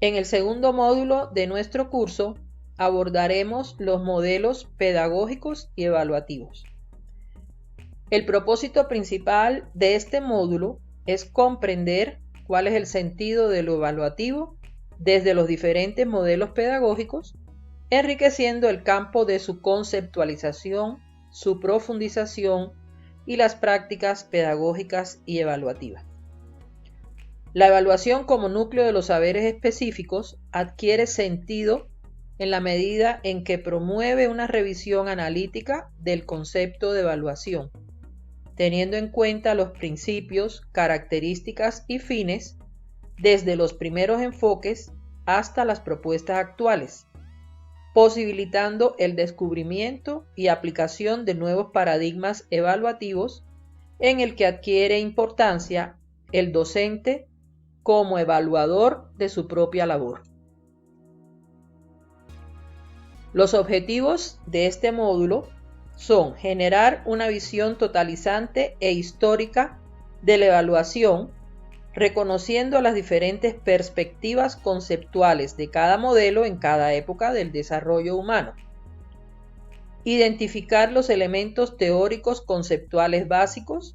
En el segundo módulo de nuestro curso abordaremos los modelos pedagógicos y evaluativos. El propósito principal de este módulo es comprender cuál es el sentido de lo evaluativo desde los diferentes modelos pedagógicos, enriqueciendo el campo de su conceptualización, su profundización y las prácticas pedagógicas y evaluativas. La evaluación como núcleo de los saberes específicos adquiere sentido en la medida en que promueve una revisión analítica del concepto de evaluación, teniendo en cuenta los principios, características y fines desde los primeros enfoques hasta las propuestas actuales, posibilitando el descubrimiento y aplicación de nuevos paradigmas evaluativos en el que adquiere importancia el docente como evaluador de su propia labor. Los objetivos de este módulo son generar una visión totalizante e histórica de la evaluación, reconociendo las diferentes perspectivas conceptuales de cada modelo en cada época del desarrollo humano. Identificar los elementos teóricos conceptuales básicos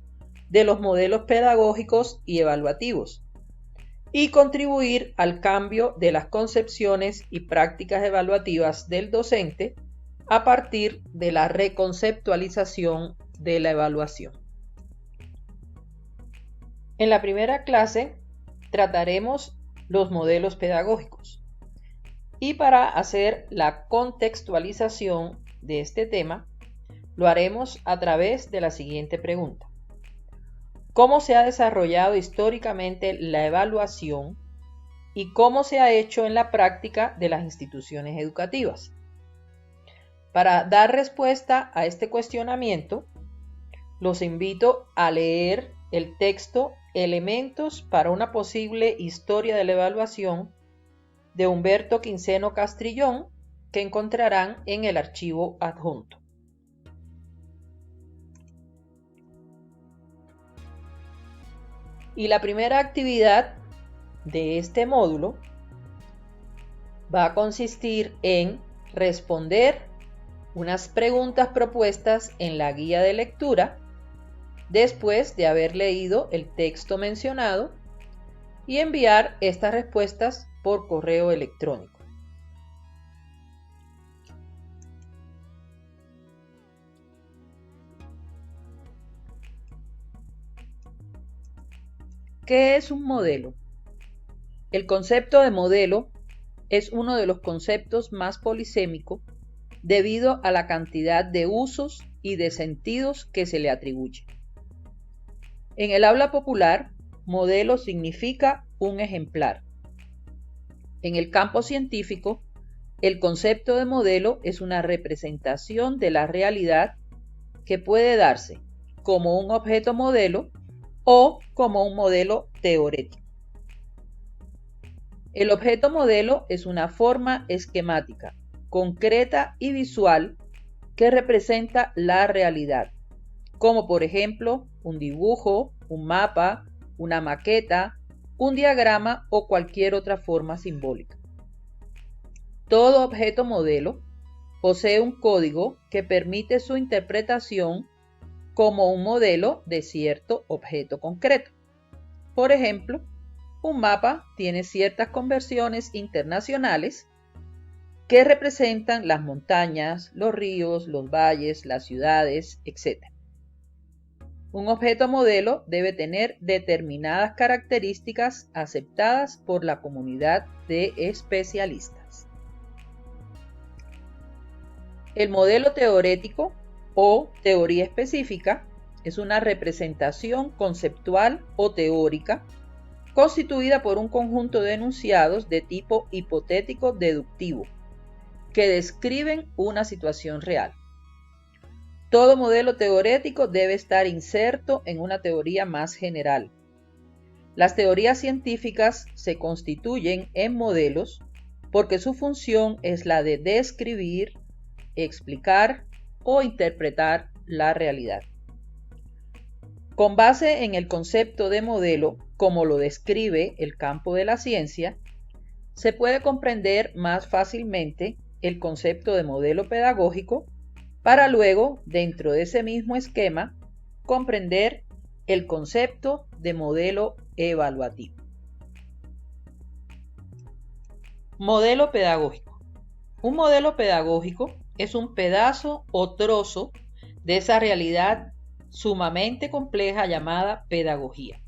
de los modelos pedagógicos y evaluativos, y contribuir al cambio de las concepciones y prácticas evaluativas del docente a partir de la reconceptualización de la evaluación. En la primera clase trataremos los modelos pedagógicos y para hacer la contextualización de este tema lo haremos a través de la siguiente pregunta. ¿Cómo se ha desarrollado históricamente la evaluación y cómo se ha hecho en la práctica de las instituciones educativas? Para dar respuesta a este cuestionamiento, los invito a leer el texto Elementos para una posible historia de la evaluación de Humberto Quinceno Castrillón, que encontrarán en el archivo adjunto. Y la primera actividad de este módulo va a consistir en responder unas preguntas propuestas en la guía de lectura después de haber leído el texto mencionado y enviar estas respuestas por correo electrónico. ¿Qué es un modelo? El concepto de modelo es uno de los conceptos más polisémicos debido a la cantidad de usos y de sentidos que se le atribuye. En el habla popular, modelo significa un ejemplar. En el campo científico, el concepto de modelo es una representación de la realidad que puede darse como un objeto modelo o como un modelo teórico. El objeto modelo es una forma esquemática, concreta y visual que representa la realidad, como por ejemplo un dibujo, un mapa, una maqueta, un diagrama o cualquier otra forma simbólica. Todo objeto modelo posee un código que permite su interpretación como un modelo de cierto objeto concreto. Por ejemplo, un mapa tiene ciertas conversiones internacionales que representan las montañas, los ríos, los valles, las ciudades, etc. Un objeto modelo debe tener determinadas características aceptadas por la comunidad de especialistas. El modelo teórico o teoría específica es una representación conceptual o teórica constituida por un conjunto de enunciados de tipo hipotético deductivo que describen una situación real. Todo modelo teórico debe estar inserto en una teoría más general. Las teorías científicas se constituyen en modelos porque su función es la de describir, explicar o interpretar la realidad. Con base en el concepto de modelo, como lo describe el campo de la ciencia, se puede comprender más fácilmente el concepto de modelo pedagógico para luego, dentro de ese mismo esquema, comprender el concepto de modelo evaluativo. Modelo pedagógico. Un modelo pedagógico es un pedazo o trozo de esa realidad sumamente compleja llamada pedagogía.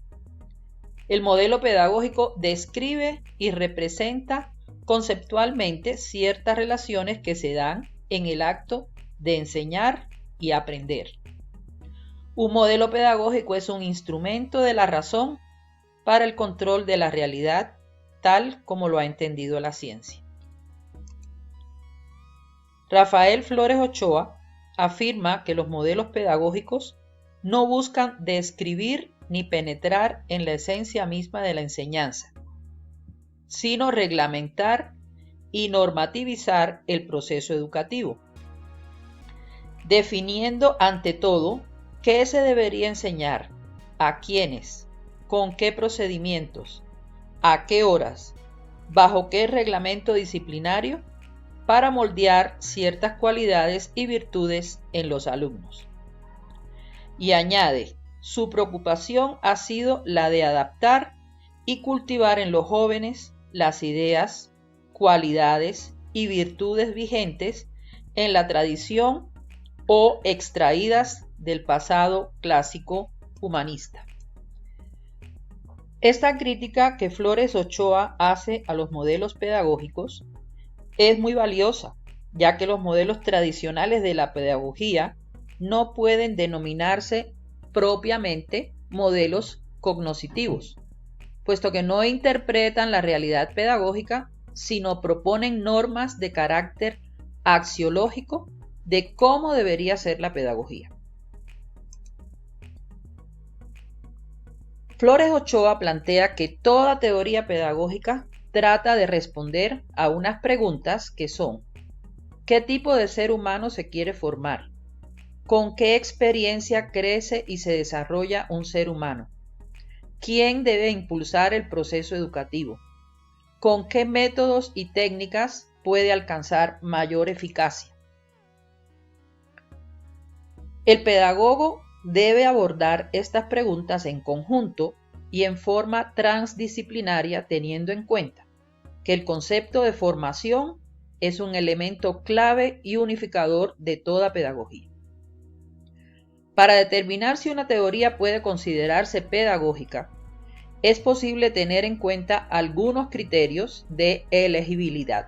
El modelo pedagógico describe y representa conceptualmente ciertas relaciones que se dan en el acto de enseñar y aprender. Un modelo pedagógico es un instrumento de la razón para el control de la realidad, tal como lo ha entendido la ciencia. Rafael Flores Ochoa afirma que los modelos pedagógicos no buscan describir ni penetrar en la esencia misma de la enseñanza, sino reglamentar y normativizar el proceso educativo, definiendo ante todo qué se debería enseñar, a quiénes, con qué procedimientos, a qué horas, bajo qué reglamento disciplinario, para moldear ciertas cualidades y virtudes en los alumnos. Y añade, su preocupación ha sido la de adaptar y cultivar en los jóvenes las ideas, cualidades y virtudes vigentes en la tradición o extraídas del pasado clásico humanista. Esta crítica que Flores Ochoa hace a los modelos pedagógicos es muy valiosa, ya que los modelos tradicionales de la pedagogía no pueden denominarse propiamente modelos cognoscitivos, puesto que no interpretan la realidad pedagógica, sino proponen normas de carácter axiológico de cómo debería ser la pedagogía. Flores Ochoa plantea que toda teoría pedagógica trata de responder a unas preguntas que son: ¿qué tipo de ser humano se quiere formar? ¿Con qué experiencia crece y se desarrolla un ser humano? ¿Quién debe impulsar el proceso educativo? ¿Con qué métodos y técnicas puede alcanzar mayor eficacia? El pedagogo debe abordar estas preguntas en conjunto y en forma transdisciplinaria, teniendo en cuenta que el concepto de formación es un elemento clave y unificador de toda pedagogía. Para determinar si una teoría puede considerarse pedagógica, es posible tener en cuenta algunos criterios de elegibilidad,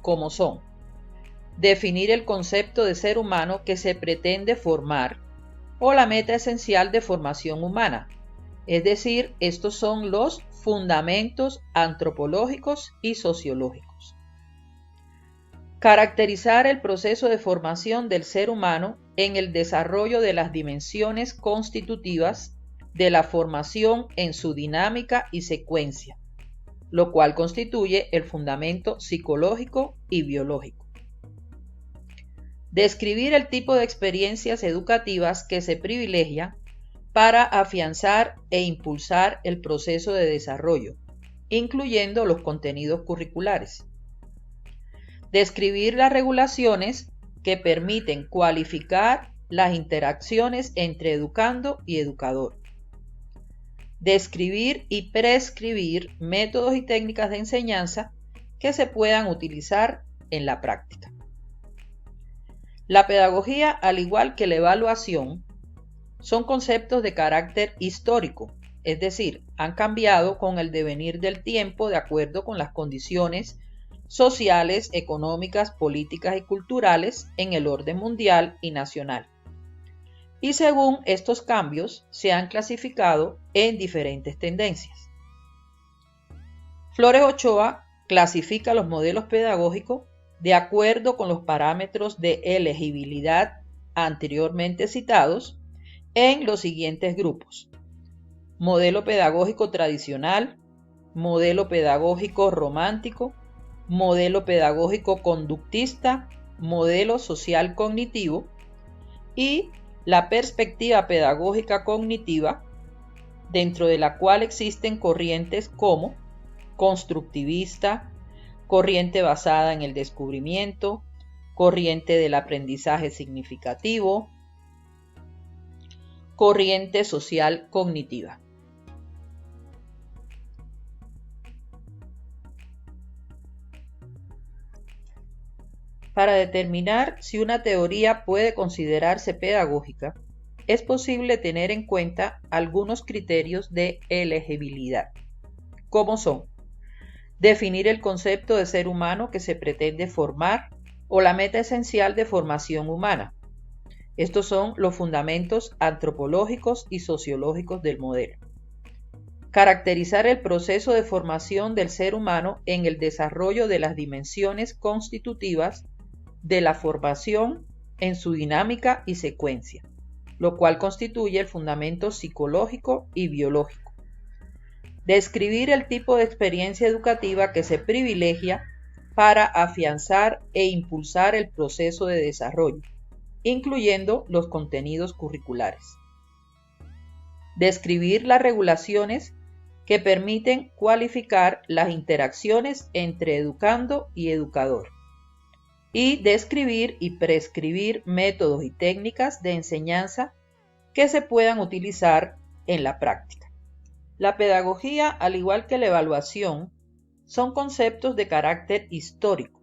como son: definir el concepto de ser humano que se pretende formar o la meta esencial de formación humana, es decir, estos son los fundamentos antropológicos y sociológicos. Caracterizar el proceso de formación del ser humano en el desarrollo de las dimensiones constitutivas de la formación en su dinámica y secuencia, lo cual constituye el fundamento psicológico y biológico. Describir el tipo de experiencias educativas que se privilegia para afianzar e impulsar el proceso de desarrollo, incluyendo los contenidos curriculares. Describir las regulaciones que permiten cualificar las interacciones entre educando y educador. Describir y prescribir métodos y técnicas de enseñanza que se puedan utilizar en la práctica. La pedagogía, al igual que la evaluación, son conceptos de carácter histórico, es decir, han cambiado con el devenir del tiempo de acuerdo con las condiciones sociales, económicas, políticas y culturales en el orden mundial y nacional. Y según estos cambios, se han clasificado en diferentes tendencias. Flores Ochoa clasifica los modelos pedagógicos de acuerdo con los parámetros de elegibilidad anteriormente citados en los siguientes grupos: modelo pedagógico tradicional, modelo pedagógico romántico, modelo pedagógico conductista, modelo social cognitivo y la perspectiva pedagógica cognitiva, dentro de la cual existen corrientes como constructivista, corriente basada en el descubrimiento, corriente del aprendizaje significativo, corriente social cognitiva. Para determinar si una teoría puede considerarse pedagógica, es posible tener en cuenta algunos criterios de elegibilidad, como son: definir el concepto de ser humano que se pretende formar o la meta esencial de formación humana. Estos son los fundamentos antropológicos y sociológicos del modelo. Caracterizar el proceso de formación del ser humano en el desarrollo de las dimensiones constitutivas de la formación en su dinámica y secuencia, lo cual constituye el fundamento psicológico y biológico. Describir el tipo de experiencia educativa que se privilegia para afianzar e impulsar el proceso de desarrollo, incluyendo los contenidos curriculares. Describir las regulaciones que permiten cualificar las interacciones entre educando y educador. Y describir y prescribir métodos y técnicas de enseñanza que se puedan utilizar en la práctica. La pedagogía, al igual que la evaluación, son conceptos de carácter histórico,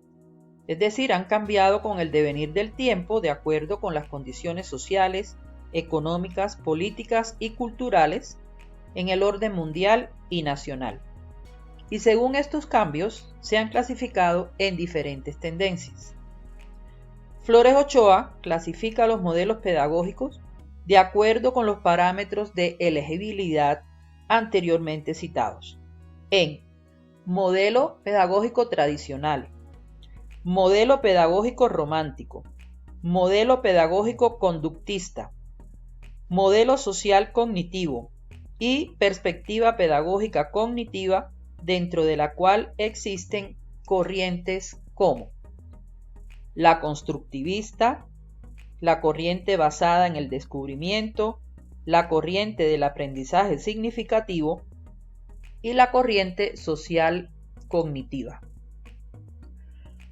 es decir, han cambiado con el devenir del tiempo de acuerdo con las condiciones sociales, económicas, políticas y culturales en el orden mundial y nacional. Y según estos cambios, se han clasificado en diferentes tendencias. Flores Ochoa clasifica los modelos pedagógicos de acuerdo con los parámetros de elegibilidad anteriormente citados en modelo pedagógico tradicional, modelo pedagógico romántico, modelo pedagógico conductista, modelo social cognitivo y perspectiva pedagógica cognitiva, dentro de la cual existen corrientes como la constructivista, la corriente basada en el descubrimiento, la corriente del aprendizaje significativo y la corriente social cognitiva.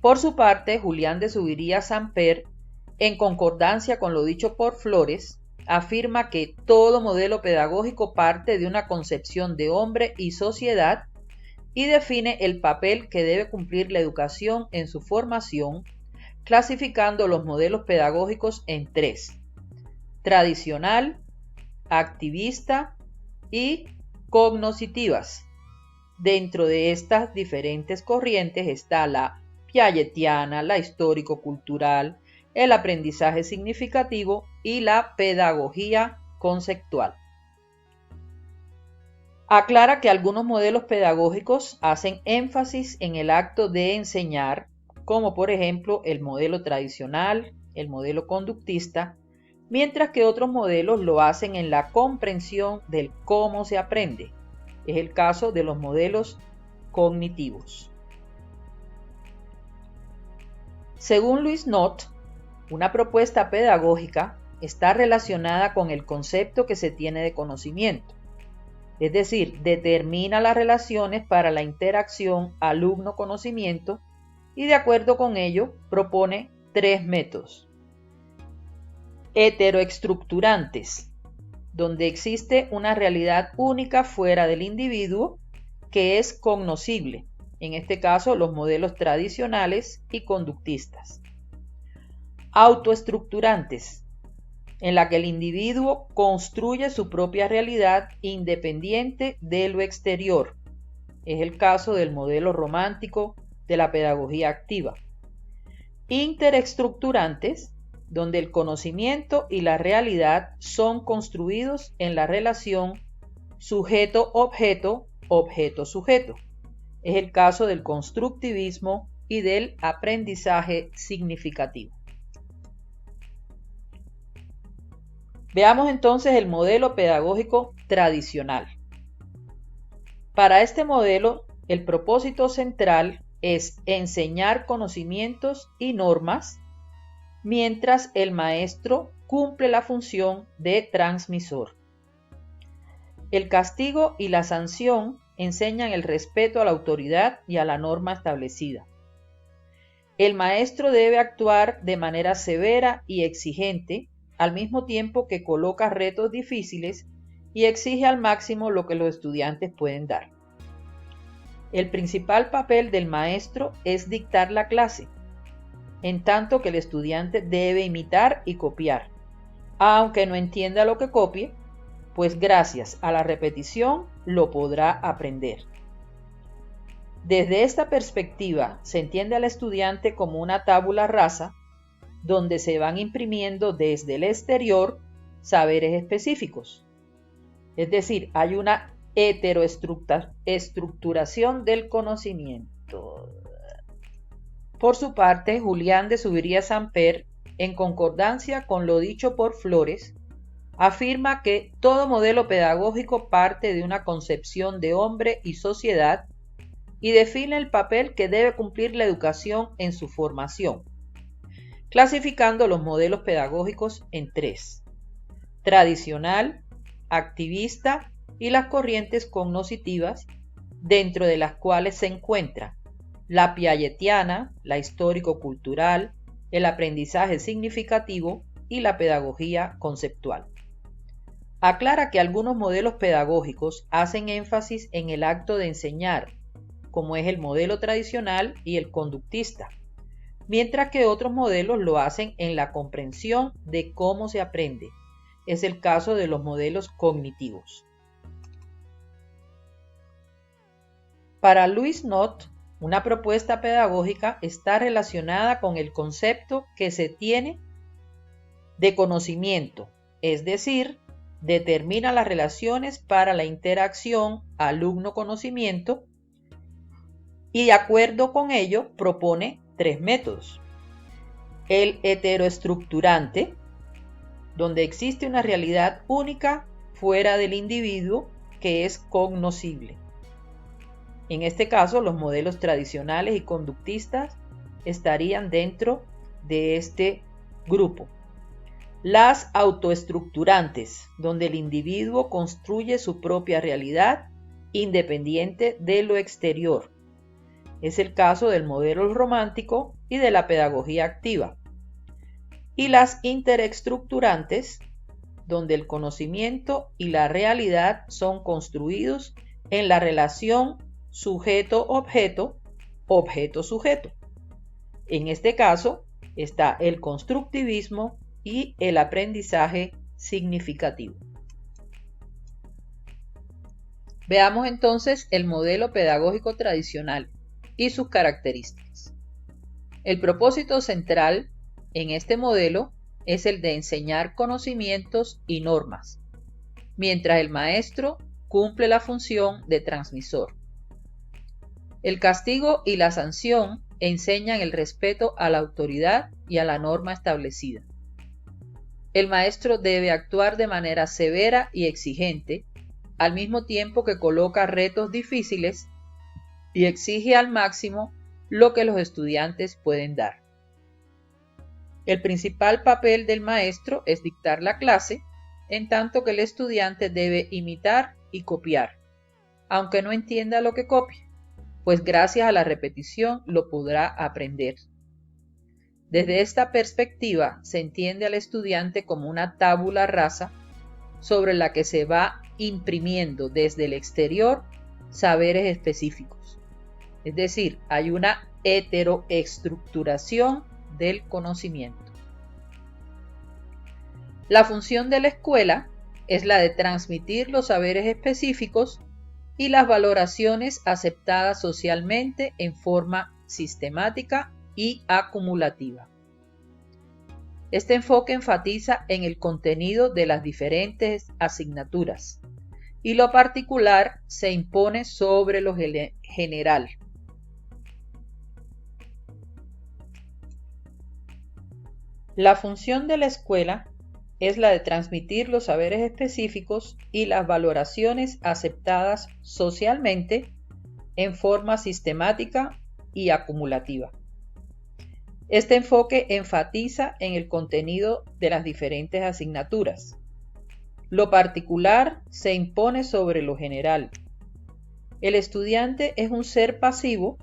Por su parte, Julián de Zuviría-Samper, en concordancia con lo dicho por Flores, afirma que todo modelo pedagógico parte de una concepción de hombre y sociedad y define el papel que debe cumplir la educación en su formación, clasificando los modelos pedagógicos en tres: tradicional, activista y cognoscitivas. Dentro de estas diferentes corrientes está la piagetiana, la histórico-cultural, el aprendizaje significativo y la pedagogía conceptual. Aclara que algunos modelos pedagógicos hacen énfasis en el acto de enseñar, como por ejemplo el modelo tradicional, el modelo conductista, mientras que otros modelos lo hacen en la comprensión del cómo se aprende. Es el caso de los modelos cognitivos. Según Luis Knott, una propuesta pedagógica está relacionada con el concepto que se tiene de conocimiento, es decir, determina las relaciones para la interacción alumno-conocimiento y de acuerdo con ello propone tres métodos. Heteroestructurantes, donde existe una realidad única fuera del individuo que es cognoscible, en este caso los modelos tradicionales y conductistas. Autoestructurantes, en la que el individuo construye su propia realidad independiente de lo exterior. Es el caso del modelo romántico de la pedagogía activa. Interestructurantes, donde el conocimiento y la realidad son construidos en la relación sujeto-objeto, objeto-sujeto. Es el caso del constructivismo y del aprendizaje significativo. Veamos entonces el modelo pedagógico tradicional. Para este modelo, el propósito central es enseñar conocimientos y normas, mientras el maestro cumple la función de transmisor. El castigo y la sanción enseñan el respeto a la autoridad y a la norma establecida. El maestro debe actuar de manera severa y exigente, al mismo tiempo que coloca retos difíciles y exige al máximo lo que los estudiantes pueden dar. El principal papel del maestro es dictar la clase, en tanto que el estudiante debe imitar y copiar, aunque no entienda lo que copie, pues gracias a la repetición lo podrá aprender. Desde esta perspectiva se entiende al estudiante como una tabula rasa donde se van imprimiendo desde el exterior saberes específicos. Es decir, hay una heteroestructuración del conocimiento. Por su parte, Julián de Zuviría-Samper, en concordancia con lo dicho por Flores, afirma que todo modelo pedagógico parte de una concepción de hombre y sociedad y define el papel que debe cumplir la educación en su formación, clasificando los modelos pedagógicos en tres: tradicional, activista y las corrientes cognoscitivas, dentro de las cuales se encuentra la piagetiana, la histórico-cultural, el aprendizaje significativo y la pedagogía conceptual. Aclara que algunos modelos pedagógicos hacen énfasis en el acto de enseñar, como es el modelo tradicional y el conductista, mientras que otros modelos lo hacen en la comprensión de cómo se aprende. Es el caso de los modelos cognitivos. Para Louis Nott, una propuesta pedagógica está relacionada con el concepto que se tiene de conocimiento, es decir, determina las relaciones para la interacción alumno-conocimiento y de acuerdo con ello propone tres métodos. El heteroestructurante, donde existe una realidad única fuera del individuo que es cognoscible. En este caso, los modelos tradicionales y conductistas estarían dentro de este grupo. Las autoestructurantes, donde el individuo construye su propia realidad independiente de lo exterior. Es el caso del modelo romántico y de la pedagogía activa. Y las interestructurantes, donde el conocimiento y la realidad son construidos en la relación sujeto-objeto, objeto-sujeto. En este caso está el constructivismo y el aprendizaje significativo. Veamos entonces el modelo pedagógico tradicional y sus características. El propósito central en este modelo es el de enseñar conocimientos y normas, mientras el maestro cumple la función de transmisor. El castigo y la sanción enseñan el respeto a la autoridad y a la norma establecida. El maestro debe actuar de manera severa y exigente, al mismo tiempo que coloca retos difíciles y exige al máximo lo que los estudiantes pueden dar. El principal papel del maestro es dictar la clase, en tanto que el estudiante debe imitar y copiar, aunque no entienda lo que copie, pues gracias a la repetición lo podrá aprender. Desde esta perspectiva se entiende al estudiante como una tabula rasa sobre la que se va imprimiendo desde el exterior saberes específicos. Es decir, hay una heteroestructuración del conocimiento. La función de la escuela es la de transmitir los saberes específicos y las valoraciones aceptadas socialmente en forma sistemática y acumulativa. Este enfoque enfatiza en el contenido de las diferentes asignaturas y lo particular se impone sobre lo general. La función de la escuela es la de transmitir los saberes específicos y las valoraciones aceptadas socialmente en forma sistemática y acumulativa. Este enfoque enfatiza en el contenido de las diferentes asignaturas. Lo particular se impone sobre lo general El estudiante es un ser pasivo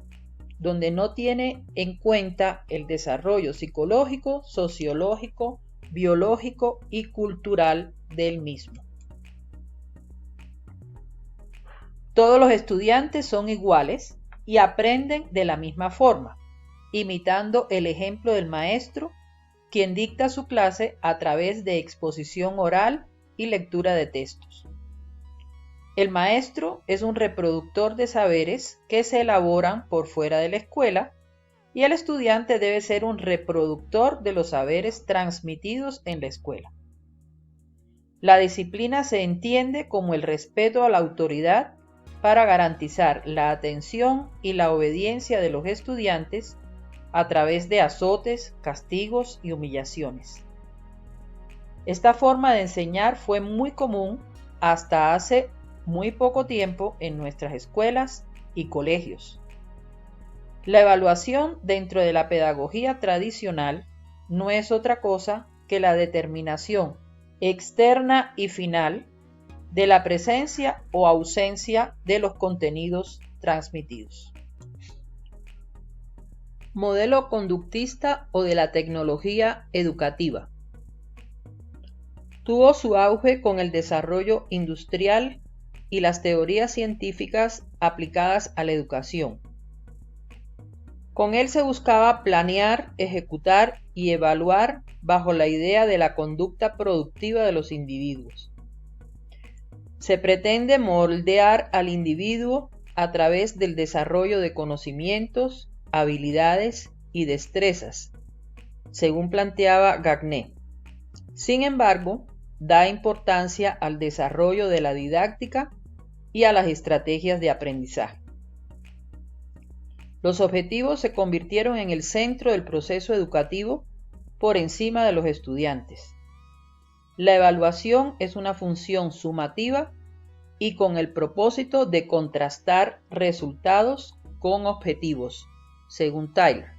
donde no tiene en cuenta el desarrollo psicológico, sociológico, biológico y cultural del mismo. Todos los estudiantes son iguales y aprenden de la misma forma, imitando el ejemplo del maestro, quien dicta su clase a través de exposición oral y lectura de textos. El maestro es un reproductor de saberes que se elaboran por fuera de la escuela y el estudiante debe ser un reproductor de los saberes transmitidos en la escuela. La disciplina se entiende como el respeto a la autoridad para garantizar la atención y la obediencia de los estudiantes a través de azotes, castigos y humillaciones. Esta forma de enseñar fue muy común hasta hace muy poco tiempo en nuestras escuelas y colegios. La evaluación dentro de la pedagogía tradicional no es otra cosa que la determinación externa y final de la presencia o ausencia de los contenidos transmitidos. Modelo conductista o de la tecnología educativa. Tuvo su auge con el desarrollo industrial y las teorías científicas aplicadas a la educación. Con él se buscaba planear, ejecutar y evaluar bajo la idea de la conducta productiva de los individuos. Se pretende moldear al individuo a través del desarrollo de conocimientos, habilidades y destrezas, según planteaba Gagné. Sin embargo, da importancia al desarrollo de la didáctica y a las estrategias de aprendizaje. Los objetivos se convirtieron en el centro del proceso educativo por encima de los estudiantes. La evaluación es una función sumativa y con el propósito de contrastar resultados con objetivos, según Tyler.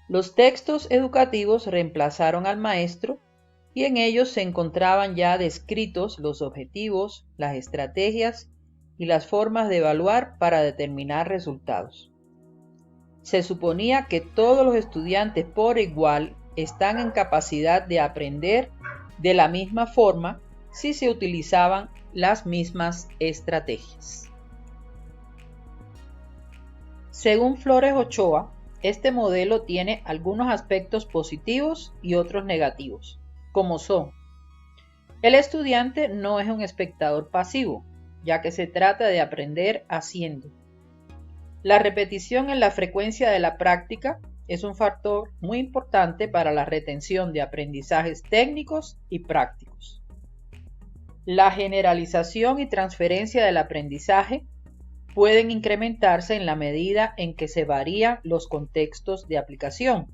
Los textos educativos reemplazaron al maestro y en ellos se encontraban ya descritos los objetivos, las estrategias y las formas de evaluar para determinar resultados. Se suponía que todos los estudiantes por igual están en capacidad de aprender de la misma forma si se utilizaban las mismas estrategias. Según Flores Ochoa, este modelo tiene algunos aspectos positivos y otros negativos, como son: el estudiante no es un espectador pasivo, ya que se trata de aprender haciendo. La repetición en la frecuencia de la práctica es un factor muy importante para la retención de aprendizajes técnicos y prácticos. La generalización y transferencia del aprendizaje pueden incrementarse en la medida en que se varían los contextos de aplicación.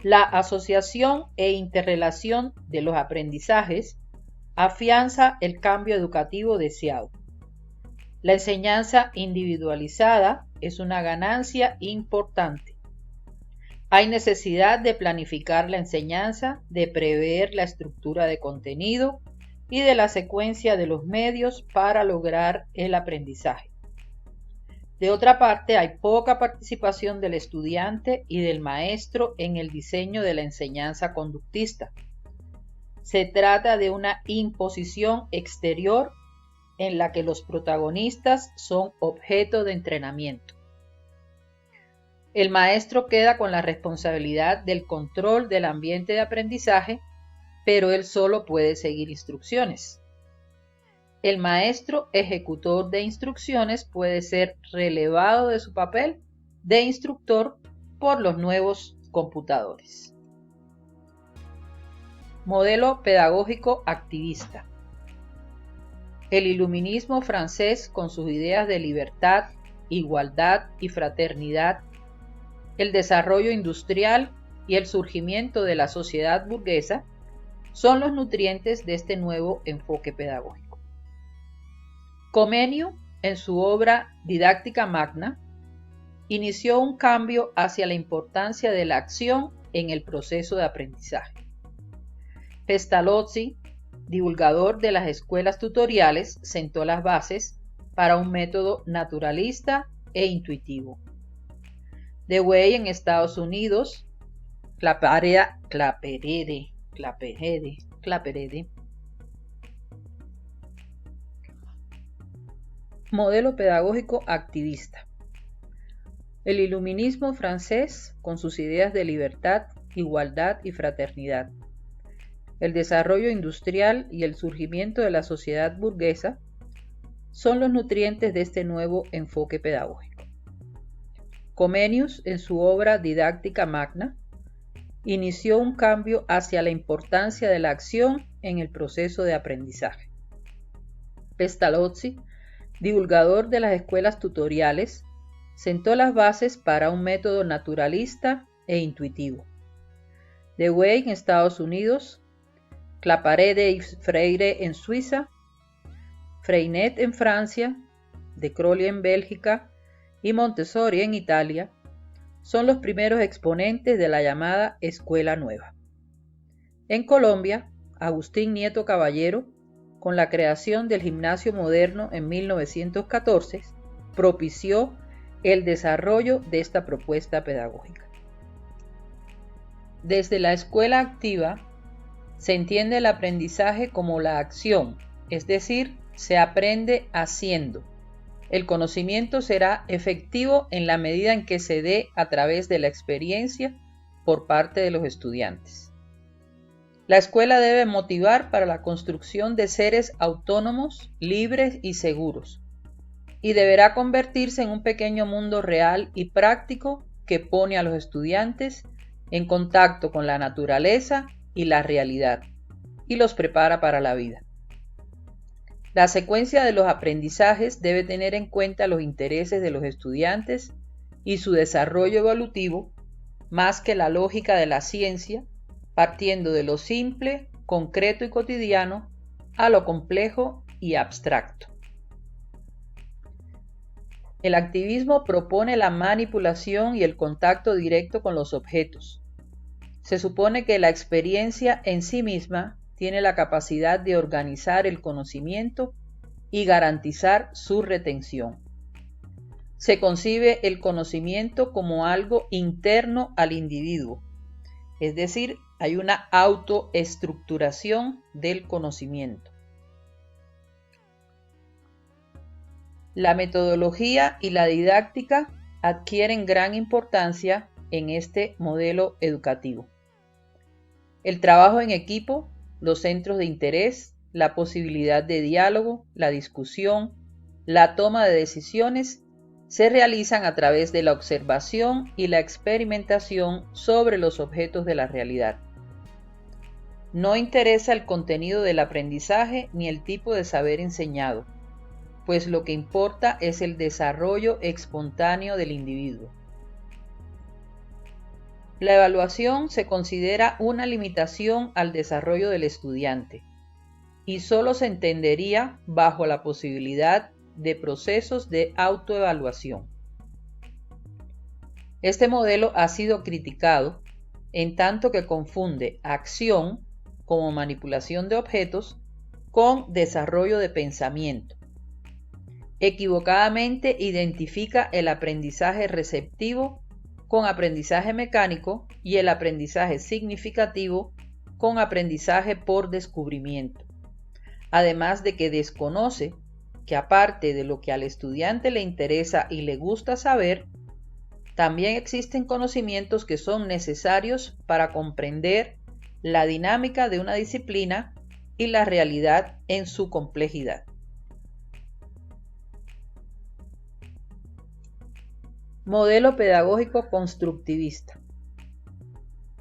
La asociación e interrelación de los aprendizajes afianza el cambio educativo deseado. La enseñanza individualizada es una ganancia importante. Hay necesidad de planificar la enseñanza, de prever la estructura de contenido y de la secuencia de los medios para lograr el aprendizaje. De otra parte, hay poca participación del estudiante y del maestro en el diseño de la enseñanza conductista. Se trata de una imposición exterior en la que los protagonistas son objeto de entrenamiento. El maestro queda con la responsabilidad del control del ambiente de aprendizaje, pero él solo puede seguir instrucciones. El maestro ejecutor de instrucciones puede ser relevado de su papel de instructor por los nuevos computadores. Modelo pedagógico activista. El iluminismo francés, con sus ideas de libertad, igualdad y fraternidad, el desarrollo industrial y el surgimiento de la sociedad burguesa, son los nutrientes de este nuevo enfoque pedagógico. Comenius, en su obra Didáctica Magna, inició un cambio hacia la importancia de la acción en el proceso de aprendizaje. Pestalozzi, divulgador de las escuelas tutoriales, sentó las bases para un método naturalista e intuitivo. Dewey en Estados Unidos, Claperede, modelo pedagógico activista. El iluminismo francés con sus ideas de libertad, igualdad y fraternidad. El desarrollo industrial y el surgimiento de la sociedad burguesa son los nutrientes de este nuevo enfoque pedagógico. Comenius, en su obra Didáctica Magna, inició un cambio hacia la importancia de la acción en el proceso de aprendizaje. Pestalozzi, divulgador de las escuelas tutoriales, sentó las bases para un método naturalista e intuitivo. Dewey en Estados Unidos, Claparede y Freire en Suiza, Freinet en Francia, De Crolli en Bélgica y Montessori en Italia son los primeros exponentes de la llamada Escuela Nueva. En Colombia, Agustín Nieto Caballero, con la creación del gimnasio moderno en 1914, propició el desarrollo de esta propuesta pedagógica. Desde la escuela activa, se entiende el aprendizaje como la acción, es decir, se aprende haciendo. El conocimiento será efectivo en la medida en que se dé a través de la experiencia por parte de los estudiantes. La escuela debe motivar para la construcción de seres autónomos, libres y seguros, y deberá convertirse en un pequeño mundo real y práctico que pone a los estudiantes en contacto con la naturaleza y la realidad, y los prepara para la vida. La secuencia de los aprendizajes debe tener en cuenta los intereses de los estudiantes y su desarrollo evolutivo, más que la lógica de la ciencia, partiendo de lo simple, concreto y cotidiano a lo complejo y abstracto. El activismo propone la manipulación y el contacto directo con los objetos. Se supone que la experiencia en sí misma tiene la capacidad de organizar el conocimiento y garantizar su retención. Se concibe el conocimiento como algo interno al individuo, es decir, hay una autoestructuración del conocimiento. La metodología y la didáctica adquieren gran importancia en este modelo educativo. El trabajo en equipo, los centros de interés, la posibilidad de diálogo, la discusión, la toma de decisiones se realizan a través de la observación y la experimentación sobre los objetos de la realidad. No interesa el contenido del aprendizaje ni el tipo de saber enseñado, pues lo que importa es el desarrollo espontáneo del individuo. La evaluación se considera una limitación al desarrollo del estudiante y solo se entendería bajo la posibilidad de procesos de autoevaluación. Este modelo ha sido criticado en tanto que confunde acción, como manipulación de objetos, con desarrollo de pensamiento. Equivocadamente identifica el aprendizaje receptivo con aprendizaje mecánico y el aprendizaje significativo con aprendizaje por descubrimiento, además de que desconoce que aparte de lo que al estudiante le interesa y le gusta saber, también existen conocimientos que son necesarios para comprender la dinámica de una disciplina y la realidad en su complejidad. Modelo pedagógico constructivista.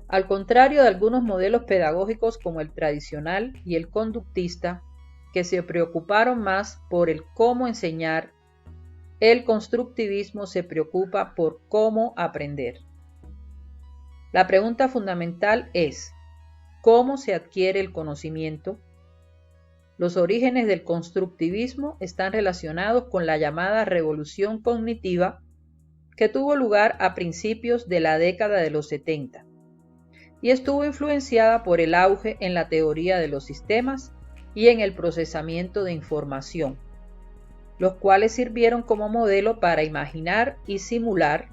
Al contrario de algunos modelos pedagógicos como el tradicional y el conductista, que se preocuparon más por el cómo enseñar, el constructivismo se preocupa por cómo aprender. La pregunta fundamental es, ¿cómo se adquiere el conocimiento? Los orígenes del constructivismo están relacionados con la llamada revolución cognitiva que tuvo lugar a principios de la década de los 70 y estuvo influenciada por el auge en la teoría de los sistemas y en el procesamiento de información, los cuales sirvieron como modelo para imaginar y simular,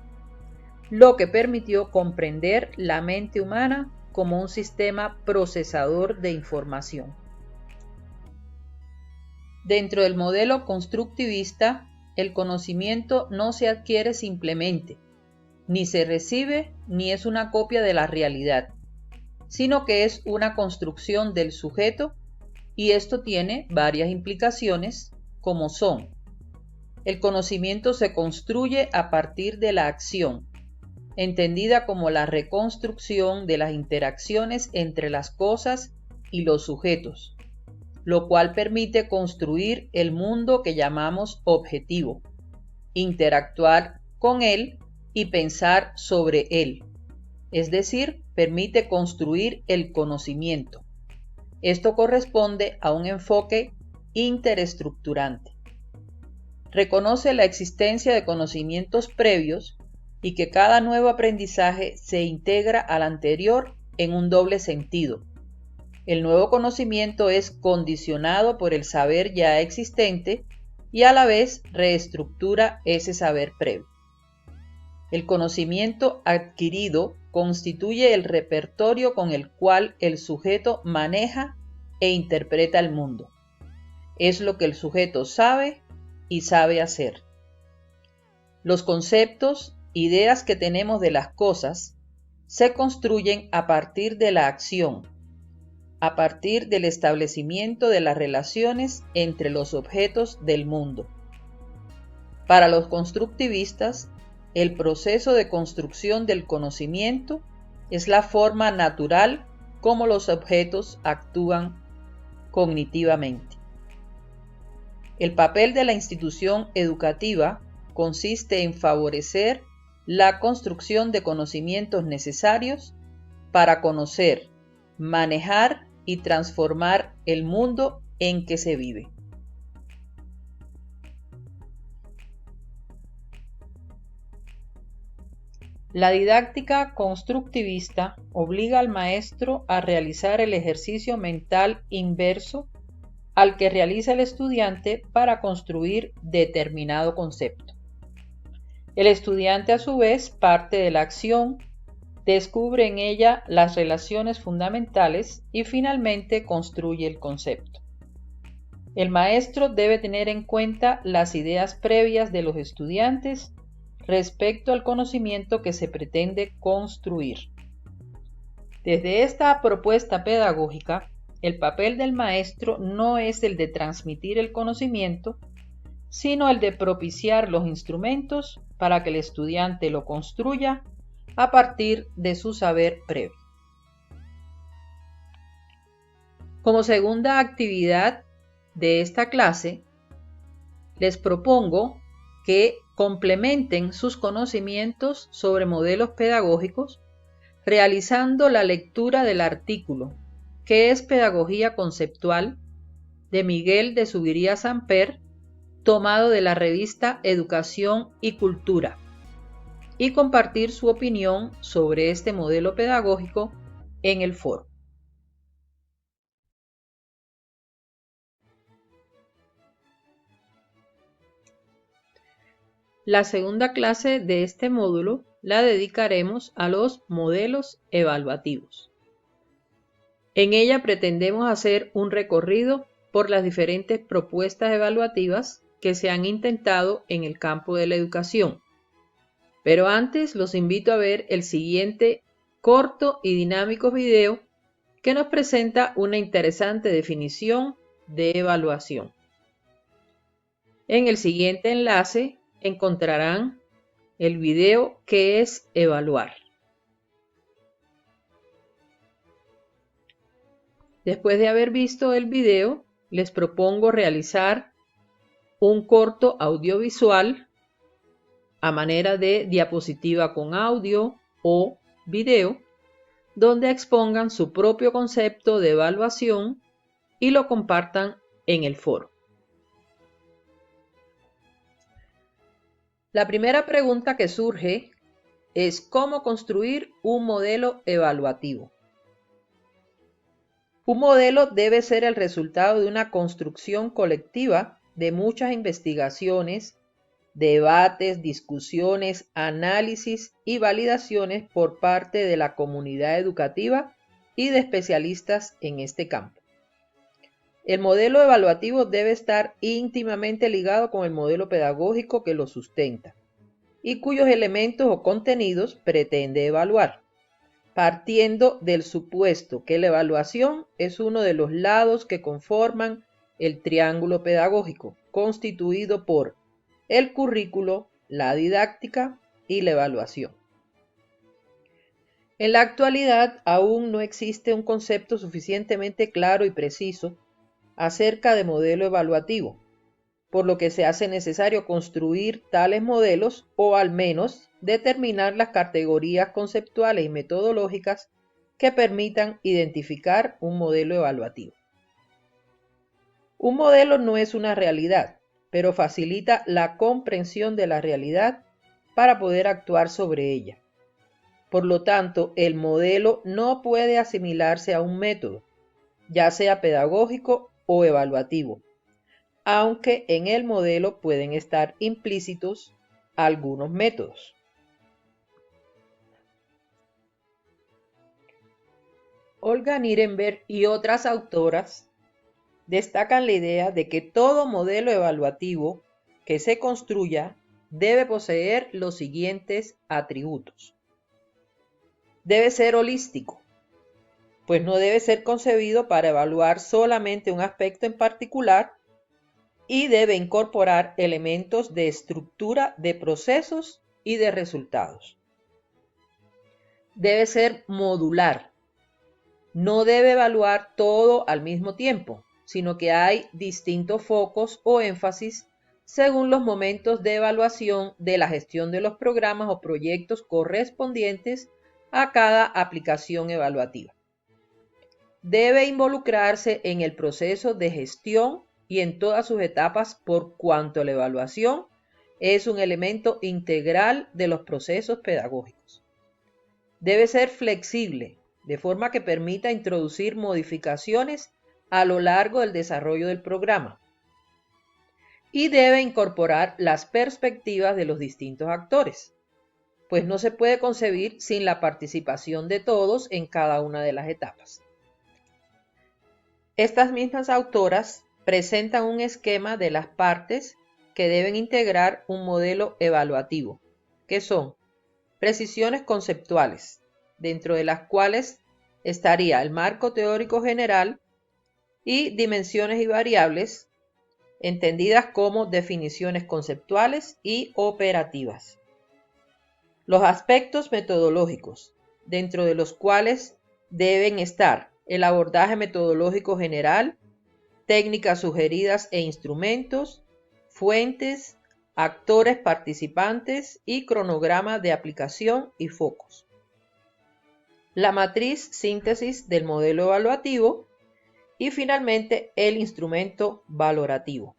lo que permitió comprender la mente humana como un sistema procesador de información. Dentro del modelo constructivista, el conocimiento no se adquiere simplemente, ni se recibe ni es una copia de la realidad, sino que es una construcción del sujeto, y esto tiene varias implicaciones, como son: el conocimiento se construye a partir de la acción, entendida como la reconstrucción de las interacciones entre las cosas y los sujetos, lo cual permite construir el mundo que llamamos objetivo, interactuar con él y pensar sobre él, es decir, permite construir el conocimiento. Esto corresponde a un enfoque interestructurante. Reconoce la existencia de conocimientos previos y que cada nuevo aprendizaje se integra al anterior en un doble sentido. El nuevo conocimiento es condicionado por el saber ya existente y a la vez reestructura ese saber previo. El conocimiento adquirido constituye el repertorio con el cual el sujeto maneja e interpreta el mundo. Es lo que el sujeto sabe y sabe hacer. Los conceptos, ideas que tenemos de las cosas, se construyen a partir de la acción, a partir del establecimiento de las relaciones entre los objetos del mundo. Para los constructivistas, el proceso de construcción del conocimiento es la forma natural como los objetos actúan cognitivamente. El papel de la institución educativa consiste en favorecer la construcción de conocimientos necesarios para conocer, manejar y transformar el mundo en que se vive. La didáctica constructivista obliga al maestro a realizar el ejercicio mental inverso al que realiza el estudiante para construir determinado concepto. El estudiante, a su vez, parte de la acción, descubre en ella las relaciones fundamentales y finalmente construye el concepto. El maestro debe tener en cuenta las ideas previas de los estudiantes respecto al conocimiento que se pretende construir. Desde esta propuesta pedagógica, el papel del maestro no es el de transmitir el conocimiento, sino el de propiciar los instrumentos para que el estudiante lo construya a partir de su saber previo. Como segunda actividad de esta clase, les propongo que complementen sus conocimientos sobre modelos pedagógicos realizando la lectura del artículo ¿Qué es pedagogía conceptual?, de Miguel de Zuviría Samper, tomado de la revista Educación y Cultura, y compartir su opinión sobre este modelo pedagógico en el foro. La segunda clase de este módulo la dedicaremos a los modelos evaluativos. En ella pretendemos hacer un recorrido por las diferentes propuestas evaluativas que se han intentado en el campo de la educación. Pero antes los invito a ver el siguiente corto y dinámico video que nos presenta una interesante definición de evaluación. En el siguiente enlace encontrarán el video ¿Qué es evaluar? Después de haber visto el video, les propongo realizar un corto audiovisual a manera de diapositiva con audio o video, donde expongan su propio concepto de evaluación y lo compartan en el foro. La primera pregunta que surge es ¿cómo construir un modelo evaluativo? Un modelo debe ser el resultado de una construcción colectiva de muchas investigaciones, debates, discusiones, análisis y validaciones por parte de la comunidad educativa y de especialistas en este campo. El modelo evaluativo debe estar íntimamente ligado con el modelo pedagógico que lo sustenta y cuyos elementos o contenidos pretende evaluar, partiendo del supuesto que la evaluación es uno de los lados que conforman el triángulo pedagógico, constituido por el currículo, la didáctica y la evaluación. En la actualidad aún no existe un concepto suficientemente claro y preciso acerca de modelo evaluativo, por lo que se hace necesario construir tales modelos o al menos determinar las categorías conceptuales y metodológicas que permitan identificar un modelo evaluativo. Un modelo no es una realidad, pero facilita la comprensión de la realidad para poder actuar sobre ella. Por lo tanto, el modelo no puede asimilarse a un método, ya sea pedagógico o evaluativo, aunque en el modelo pueden estar implícitos algunos métodos. Olga Nirenberg y otras autoras destacan la idea de que todo modelo evaluativo que se construya debe poseer los siguientes atributos. Debe ser holístico, pues no debe ser concebido para evaluar solamente un aspecto en particular y debe incorporar elementos de estructura de procesos y de resultados. Debe ser modular. No debe evaluar todo al mismo tiempo, sino que hay distintos focos o énfasis según los momentos de evaluación de la gestión de los programas o proyectos correspondientes a cada aplicación evaluativa. Debe involucrarse en el proceso de gestión y en todas sus etapas por cuanto la evaluación es un elemento integral de los procesos pedagógicos. Debe ser flexible, de forma que permita introducir modificaciones a lo largo del desarrollo del programa. Y debe incorporar las perspectivas de los distintos actores, pues no se puede concebir sin la participación de todos en cada una de las etapas. Estas mismas autoras presentan un esquema de las partes que deben integrar un modelo evaluativo, que son precisiones conceptuales, dentro de las cuales estaría el marco teórico general, y dimensiones y variables, entendidas como definiciones conceptuales y operativas. Los aspectos metodológicos, dentro de los cuales deben estar el abordaje metodológico general, técnicas sugeridas e instrumentos, fuentes, actores participantes y cronograma de aplicación y focos. La matriz síntesis del modelo evaluativo y finalmente el instrumento valorativo.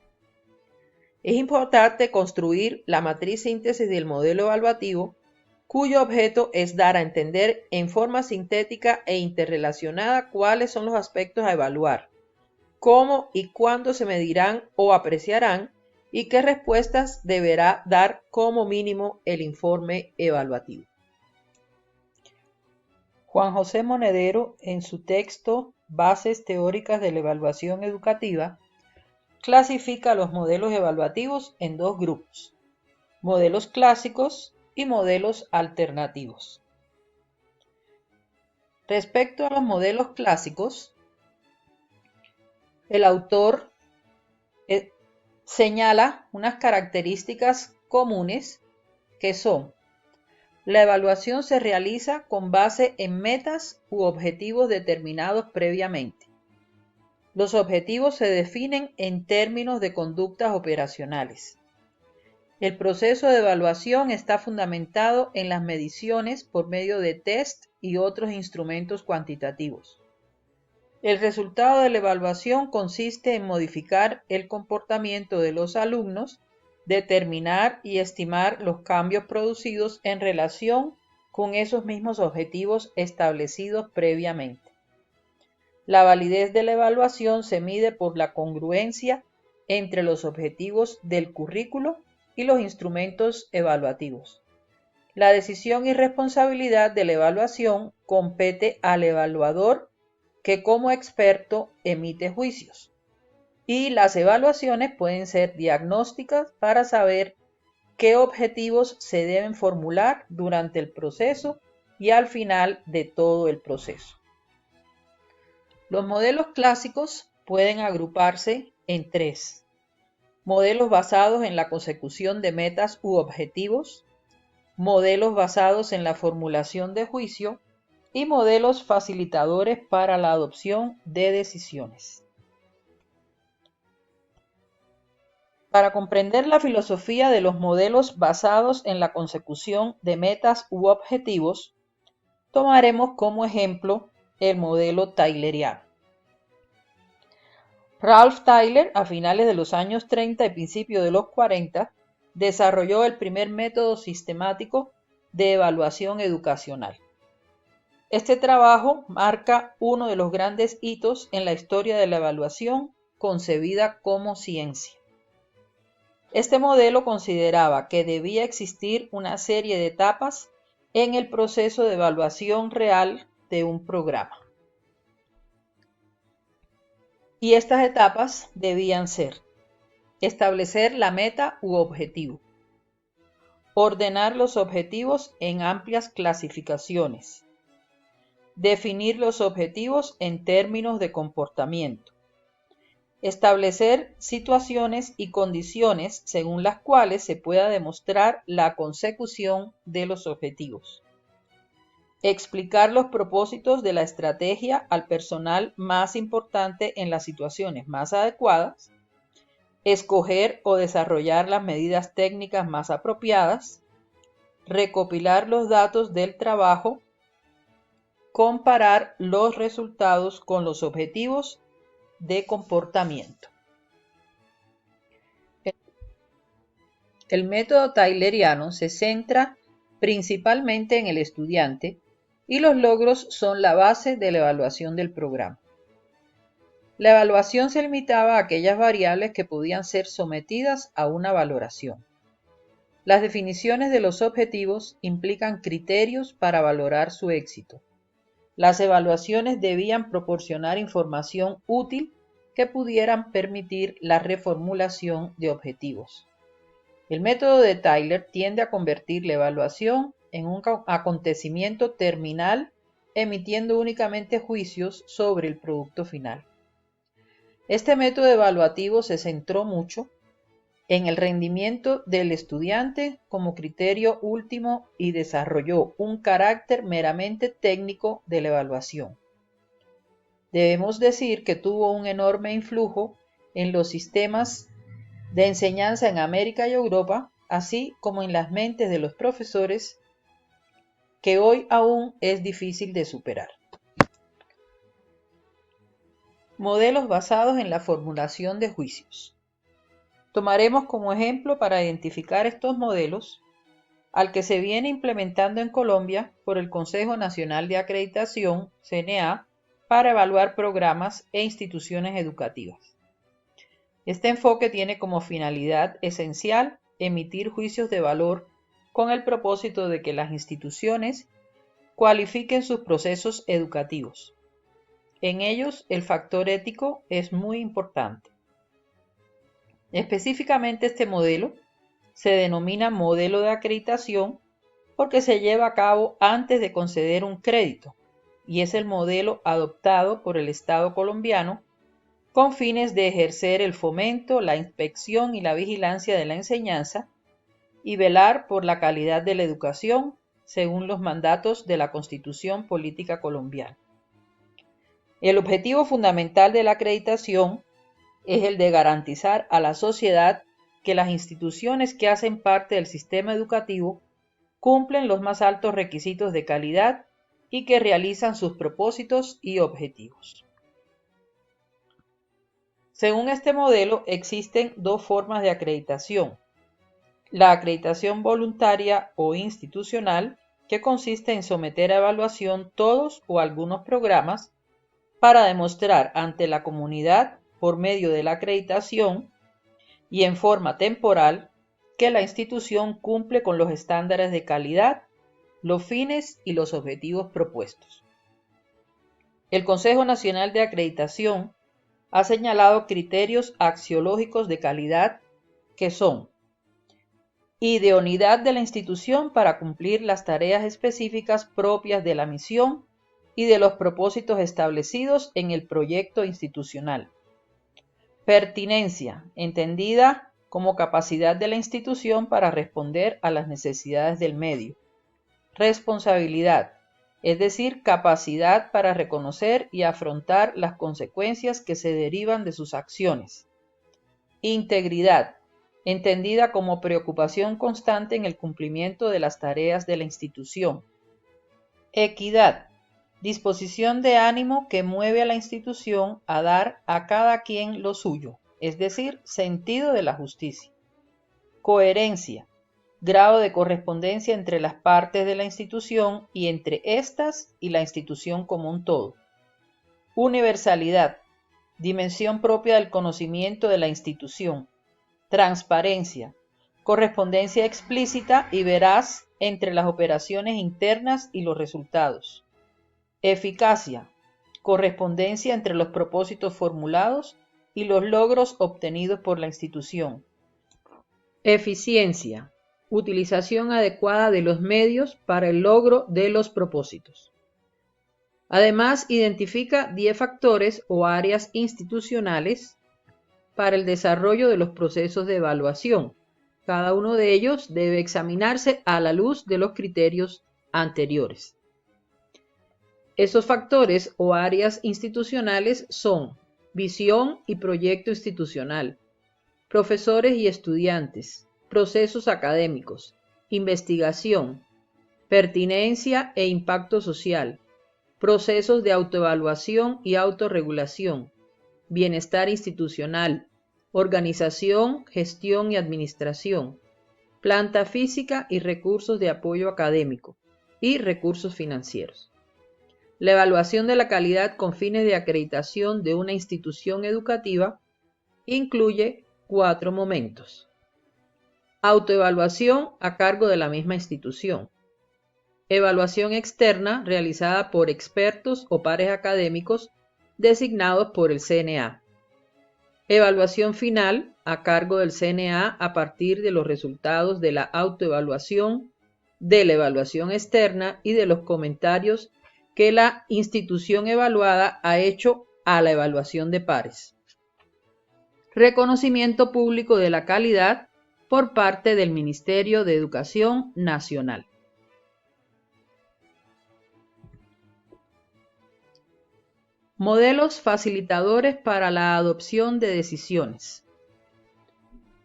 Es importante construir la matriz síntesis del modelo evaluativo, cuyo objeto es dar a entender en forma sintética e interrelacionada cuáles son los aspectos a evaluar, cómo y cuándo se medirán o apreciarán y qué respuestas deberá dar como mínimo el informe evaluativo. Juan José Monedero, en su texto Bases teóricas de la evaluación educativa, clasifica los modelos evaluativos en dos grupos: modelos clásicos y modelos alternativos. Respecto a los modelos clásicos, el autor señala unas características comunes que son: la evaluación se realiza con base en metas u objetivos determinados previamente. Los objetivos se definen en términos de conductas operacionales. El proceso de evaluación está fundamentado en las mediciones por medio de test y otros instrumentos cuantitativos. El resultado de la evaluación consiste en modificar el comportamiento de los alumnos, determinar y estimar los cambios producidos en relación con esos mismos objetivos establecidos previamente. La validez de la evaluación se mide por la congruencia entre los objetivos del currículo y los instrumentos evaluativos. La decisión y responsabilidad de la evaluación compete al evaluador, que como experto emite juicios. Y las evaluaciones pueden ser diagnósticas para saber qué objetivos se deben formular durante el proceso y al final de todo el proceso. Los modelos clásicos pueden agruparse en tres: modelos basados en la consecución de metas u objetivos, modelos basados en la formulación de juicio y modelos facilitadores para la adopción de decisiones. Para comprender la filosofía de los modelos basados en la consecución de metas u objetivos, tomaremos como ejemplo el modelo tayloriano. Ralph Tyler, a finales de los años 30 y principios de los 40, desarrolló el primer método sistemático de evaluación educacional. Este trabajo marca uno de los grandes hitos en la historia de la evaluación concebida como ciencia. Este modelo consideraba que debía existir una serie de etapas en el proceso de evaluación real de un programa. Y estas etapas debían ser: establecer la meta u objetivo, ordenar los objetivos en amplias clasificaciones, definir los objetivos en términos de comportamiento, establecer situaciones y condiciones según las cuales se pueda demostrar la consecución de los objetivos, explicar los propósitos de la estrategia al personal más importante en las situaciones más adecuadas, escoger o desarrollar las medidas técnicas más apropiadas, recopilar los datos del trabajo, comparar los resultados con los objetivos de comportamiento. El método tayloriano se centra principalmente en el estudiante y los logros son la base de la evaluación del programa. La evaluación se limitaba a aquellas variables que podían ser sometidas a una valoración. Las definiciones de los objetivos implican criterios para valorar su éxito. Las evaluaciones debían proporcionar información útil que pudieran permitir la reformulación de objetivos. El método de Tyler tiende a convertir la evaluación en un acontecimiento terminal, emitiendo únicamente juicios sobre el producto final. Este método evaluativo se centró mucho en el rendimiento del estudiante como criterio último y desarrolló un carácter meramente técnico de la evaluación. Debemos decir que tuvo un enorme influjo en los sistemas de enseñanza en América y Europa, así como en las mentes de los profesores, que hoy aún es difícil de superar. Modelos basados en la formulación de juicios. Tomaremos como ejemplo para identificar estos modelos al que se viene implementando en Colombia por el Consejo Nacional de Acreditación, CNA, para evaluar programas e instituciones educativas. Este enfoque tiene como finalidad esencial emitir juicios de valor con el propósito de que las instituciones cualifiquen sus procesos educativos. En ellos, el factor ético es muy importante. Específicamente, este modelo se denomina modelo de acreditación porque se lleva a cabo antes de conceder un crédito y es el modelo adoptado por el Estado colombiano con fines de ejercer el fomento, la inspección y la vigilancia de la enseñanza y velar por la calidad de la educación según los mandatos de la Constitución Política Colombiana. El objetivo fundamental de la acreditación es el de garantizar a la sociedad que las instituciones que hacen parte del sistema educativo cumplen los más altos requisitos de calidad y que realizan sus propósitos y objetivos. Según este modelo, existen dos formas de acreditación: la acreditación voluntaria o institucional, que consiste en someter a evaluación todos o algunos programas para demostrar ante la comunidad, por medio de la acreditación, y en forma temporal que la institución cumple con los estándares de calidad, los fines y los objetivos propuestos. El Consejo Nacional de Acreditación ha señalado criterios axiológicos de calidad que son idoneidad de la institución para cumplir las tareas específicas propias de la misión y de los propósitos establecidos en el proyecto institucional. Pertinencia, entendida como capacidad de la institución para responder a las necesidades del medio. Responsabilidad, es decir, capacidad para reconocer y afrontar las consecuencias que se derivan de sus acciones. Integridad, entendida como preocupación constante en el cumplimiento de las tareas de la institución. Equidad, disposición de ánimo que mueve a la institución a dar a cada quien lo suyo, es decir, sentido de la justicia. Coherencia, grado de correspondencia entre las partes de la institución y entre éstas y la institución como un todo. Universalidad, dimensión propia del conocimiento de la institución. Transparencia, correspondencia explícita y veraz entre las operaciones internas y los resultados. Eficacia, correspondencia entre los propósitos formulados y los logros obtenidos por la institución. Eficiencia, utilización adecuada de los medios para el logro de los propósitos. Además, identifica 10 factores o áreas institucionales para el desarrollo de los procesos de evaluación. Cada uno de ellos debe examinarse a la luz de los criterios anteriores. Esos factores o áreas institucionales son visión y proyecto institucional, profesores y estudiantes, procesos académicos, investigación, pertinencia e impacto social, procesos de autoevaluación y autorregulación, bienestar institucional, organización, gestión y administración, planta física y recursos de apoyo académico, y recursos financieros. La evaluación de la calidad con fines de acreditación de una institución educativa incluye 4 momentos. Autoevaluación a cargo de la misma institución. Evaluación externa realizada por expertos o pares académicos designados por el CNA. Evaluación final a cargo del CNA a partir de los resultados de la autoevaluación, de la evaluación externa y de los comentarios que la institución evaluada ha hecho a la evaluación de pares. Reconocimiento público de la calidad por parte del Ministerio de Educación Nacional. Modelos facilitadores para la adopción de decisiones.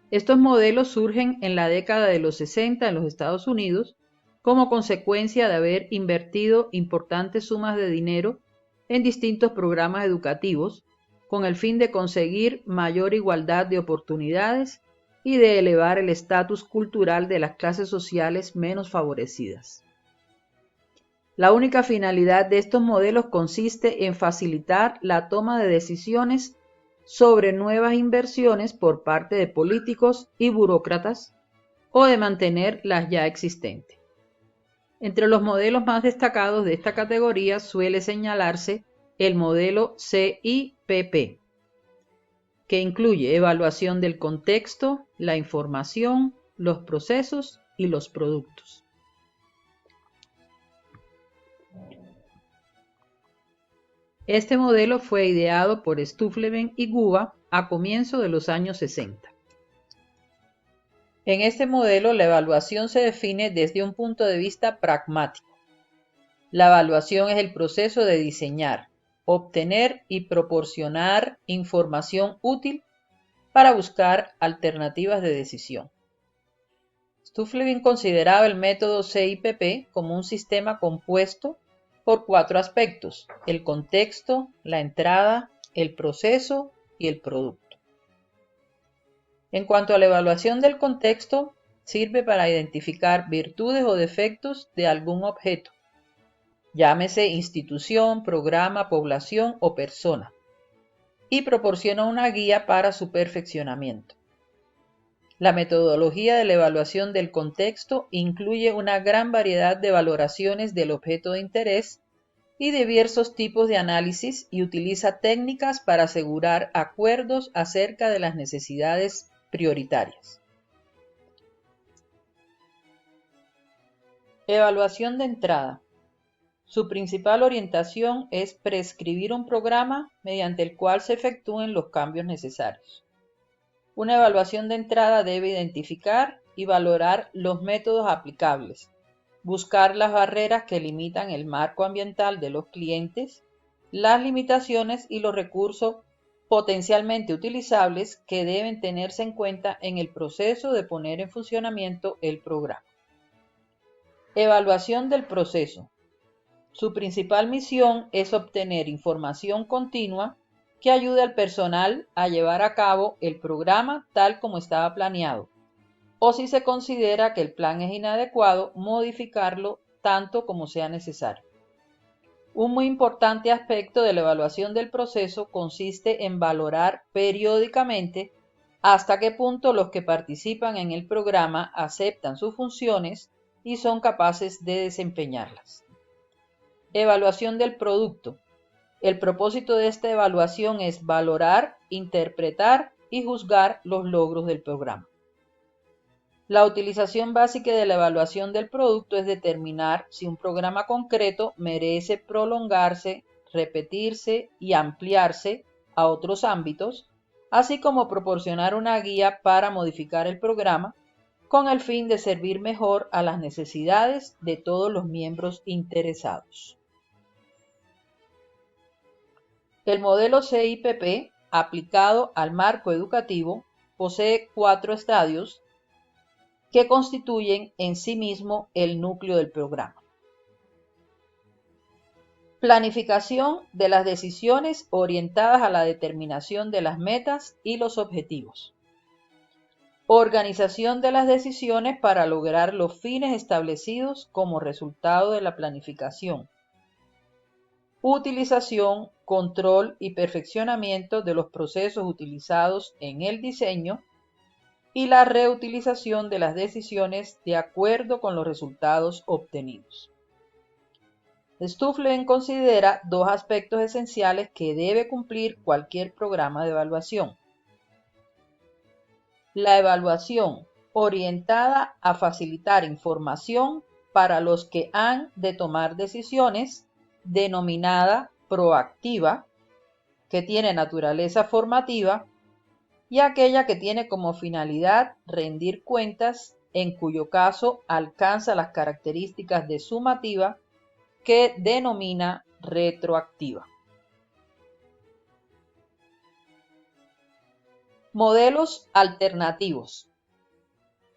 Estos modelos surgen en la década de los 60 en los Estados Unidos como consecuencia de haber invertido importantes sumas de dinero en distintos programas educativos con el fin de conseguir mayor igualdad de oportunidades y de elevar el estatus cultural de las clases sociales menos favorecidas. La única finalidad de estos modelos consiste en facilitar la toma de decisiones sobre nuevas inversiones por parte de políticos y burócratas o de mantener las ya existentes. Entre los modelos más destacados de esta categoría suele señalarse el modelo CIPP, que incluye evaluación del contexto, la información, los procesos y los productos. Este modelo fue ideado por Stoffelen y Guba a comienzos de los años 60. En este modelo, la evaluación se define desde un punto de vista pragmático. La evaluación es el proceso de diseñar, obtener y proporcionar información útil para buscar alternativas de decisión. Stoffelen consideraba el método CIPP como un sistema compuesto por 4 aspectos: el contexto, la entrada, el proceso y el producto. En cuanto a la evaluación del contexto, sirve para identificar virtudes o defectos de algún objeto, llámese institución, programa, población o persona, y proporciona una guía para su perfeccionamiento. La metodología de la evaluación del contexto incluye una gran variedad de valoraciones del objeto de interés y diversos tipos de análisis y utiliza técnicas para asegurar acuerdos acerca de las necesidades prioritarias. Evaluación de entrada. Su principal orientación es prescribir un programa mediante el cual se efectúen los cambios necesarios. Una evaluación de entrada debe identificar y valorar los métodos aplicables, buscar las barreras que limitan el marco ambiental de los clientes, las limitaciones y los recursos potencialmente utilizables que deben tenerse en cuenta en el proceso de poner en funcionamiento el programa. Evaluación del proceso. Su principal misión es obtener información continua que ayude al personal a llevar a cabo el programa tal como estaba planeado, o si se considera que el plan es inadecuado, modificarlo tanto como sea necesario. Un muy importante aspecto de la evaluación del proceso consiste en valorar periódicamente hasta qué punto los que participan en el programa aceptan sus funciones y son capaces de desempeñarlas. Evaluación del producto. El propósito de esta evaluación es valorar, interpretar y juzgar los logros del programa. La utilización básica de la evaluación del producto es determinar si un programa concreto merece prolongarse, repetirse y ampliarse a otros ámbitos, así como proporcionar una guía para modificar el programa con el fin de servir mejor a las necesidades de todos los miembros interesados. El modelo CIPP, aplicado al marco educativo, posee 4 estadios que constituyen en sí mismo el núcleo del programa. Planificación de las decisiones orientadas a la determinación de las metas y los objetivos. Organización de las decisiones para lograr los fines establecidos como resultado de la planificación. Utilización, control y perfeccionamiento de los procesos utilizados en el diseño y la reutilización de las decisiones de acuerdo con los resultados obtenidos. Stuflen considera 2 aspectos esenciales que debe cumplir cualquier programa de evaluación. La evaluación orientada a facilitar información para los que han de tomar decisiones, denominada proactiva, que tiene naturaleza formativa, y aquella que tiene como finalidad rendir cuentas, en cuyo caso alcanza las características de sumativa, que denomina retroactiva. Modelos alternativos.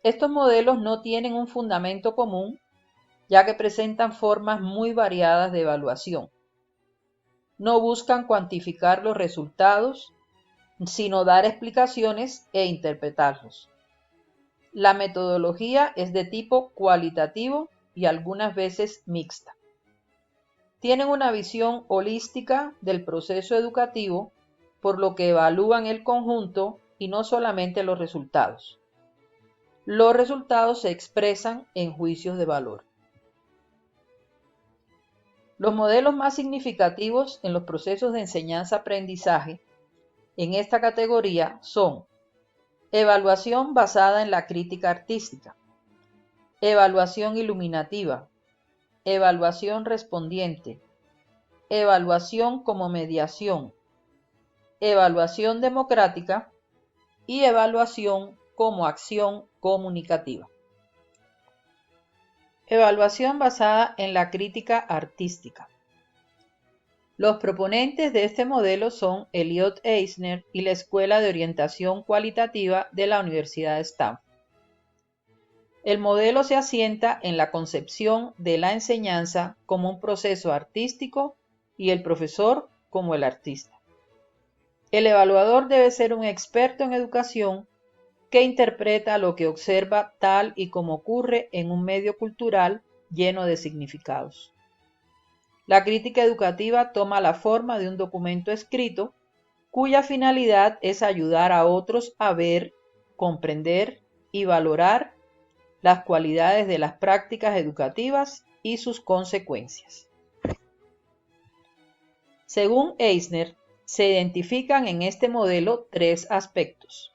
Estos modelos no tienen un fundamento común, ya que presentan formas muy variadas de evaluación. No buscan cuantificar los resultados, sino dar explicaciones e interpretarlos. La metodología es de tipo cualitativo y algunas veces mixta. Tienen una visión holística del proceso educativo, por lo que evalúan el conjunto y no solamente los resultados. Los resultados se expresan en juicios de valor. Los modelos más significativos en los procesos de enseñanza-aprendizaje en esta categoría son evaluación basada en la crítica artística, evaluación iluminativa, evaluación respondiente, evaluación como mediación, evaluación democrática y evaluación como acción comunicativa. Evaluación basada en la crítica artística. Los proponentes de este modelo son Elliot Eisner y la Escuela de Orientación Cualitativa de la Universidad de Stanford. El modelo se asienta en la concepción de la enseñanza como un proceso artístico y el profesor como el artista. El evaluador debe ser un experto en educación que interpreta lo que observa tal y como ocurre en un medio cultural lleno de significados. La crítica educativa toma la forma de un documento escrito cuya finalidad es ayudar a otros a ver, comprender y valorar las cualidades de las prácticas educativas y sus consecuencias. Según Eisner, se identifican en este modelo tres aspectos.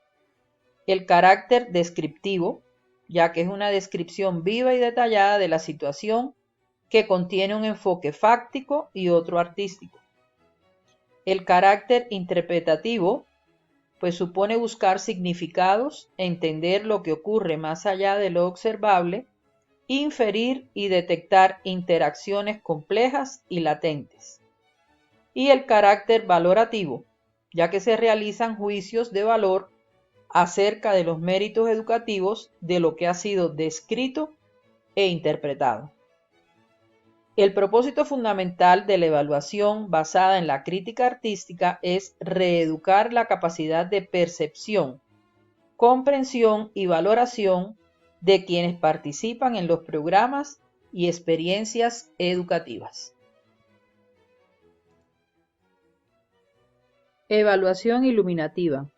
El carácter descriptivo, ya que es una descripción viva y detallada de la situación que contiene un enfoque fáctico y otro artístico. El carácter interpretativo, pues supone buscar significados, entender lo que ocurre más allá de lo observable, inferir y detectar interacciones complejas y latentes. Y el carácter valorativo, ya que se realizan juicios de valor acerca de los méritos educativos de lo que ha sido descrito e interpretado. El propósito fundamental de la evaluación basada en la crítica artística es reeducar la capacidad de percepción, comprensión y valoración de quienes participan en los programas y experiencias educativas. Evaluación iluminativa.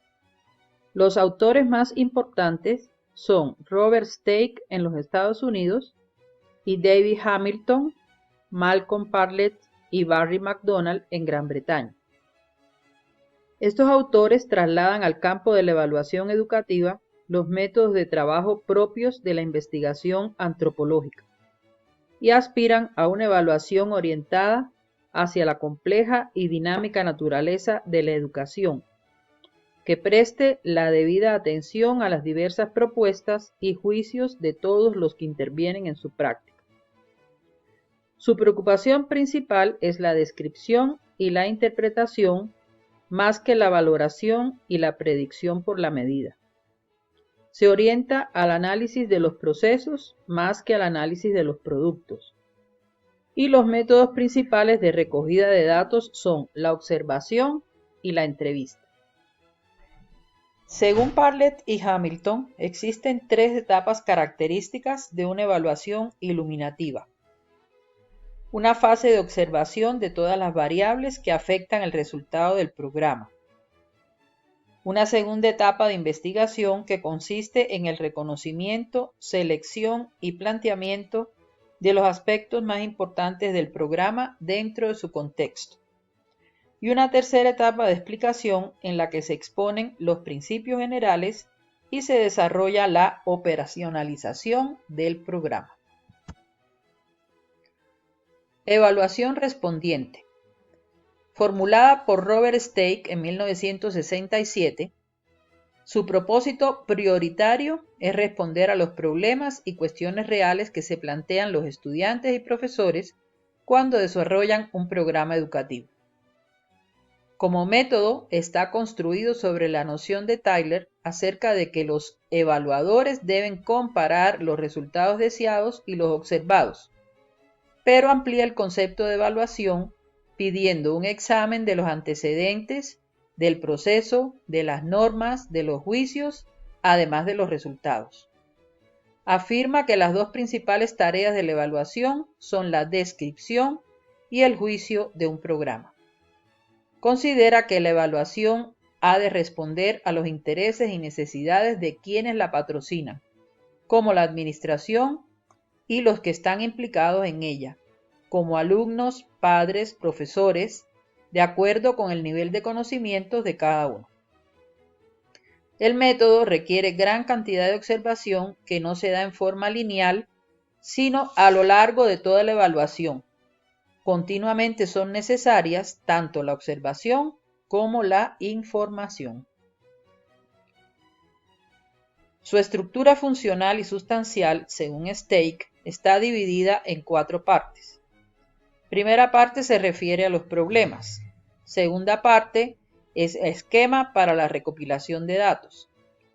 Los autores más importantes son Robert Stake en los Estados Unidos y David Hamilton, Malcolm Parlett y Barry McDonald en Gran Bretaña. Estos autores trasladan al campo de la evaluación educativa los métodos de trabajo propios de la investigación antropológica y aspiran a una evaluación orientada hacia la compleja y dinámica naturaleza de la educación, que preste la debida atención a las diversas propuestas y juicios de todos los que intervienen en su práctica. Su preocupación principal es la descripción y la interpretación más que la valoración y la predicción por la medida. Se orienta al análisis de los procesos más que al análisis de los productos. Y los métodos principales de recogida de datos son la observación y la entrevista. Según Parlett y Hamilton, existen tres etapas características de una evaluación iluminativa. Una fase de observación de todas las variables que afectan el resultado del programa. Una segunda etapa de investigación que consiste en el reconocimiento, selección y planteamiento de los aspectos más importantes del programa dentro de su contexto. Y una tercera etapa de explicación en la que se exponen los principios generales y se desarrolla la operacionalización del programa. Evaluación respondiente. Formulada por Robert Stake en 1967, su propósito prioritario es responder a los problemas y cuestiones reales que se plantean los estudiantes y profesores cuando desarrollan un programa educativo. Como método, está construido sobre la noción de Tyler acerca de que los evaluadores deben comparar los resultados deseados y los observados, pero amplía el concepto de evaluación pidiendo un examen de los antecedentes, del proceso, de las normas, de los juicios, además de los resultados. Afirma que las dos principales tareas de la evaluación son la descripción y el juicio de un programa. Considera que la evaluación ha de responder a los intereses y necesidades de quienes la patrocinan, como la administración y los que están implicados en ella, como alumnos, padres, profesores, de acuerdo con el nivel de conocimientos de cada uno. El método requiere gran cantidad de observación que no se da en forma lineal, sino a lo largo de toda la evaluación. Continuamente son necesarias tanto la observación como la información. Su estructura funcional y sustancial, según Stake, está dividida en 4 partes. Primera parte se refiere a los problemas. Segunda parte es esquema para la recopilación de datos.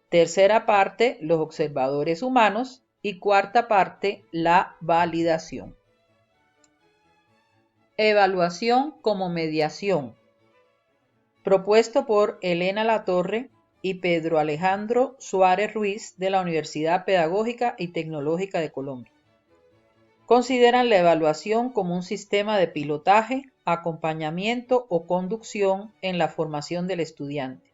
Tercera parte, los observadores humanos. Y cuarta parte, la validación. Evaluación como mediación. Propuesto por Elena Latorre y Pedro Alejandro Suárez Ruiz de la Universidad Pedagógica y Tecnológica de Colombia. Consideran la evaluación como un sistema de pilotaje, acompañamiento o conducción en la formación del estudiante.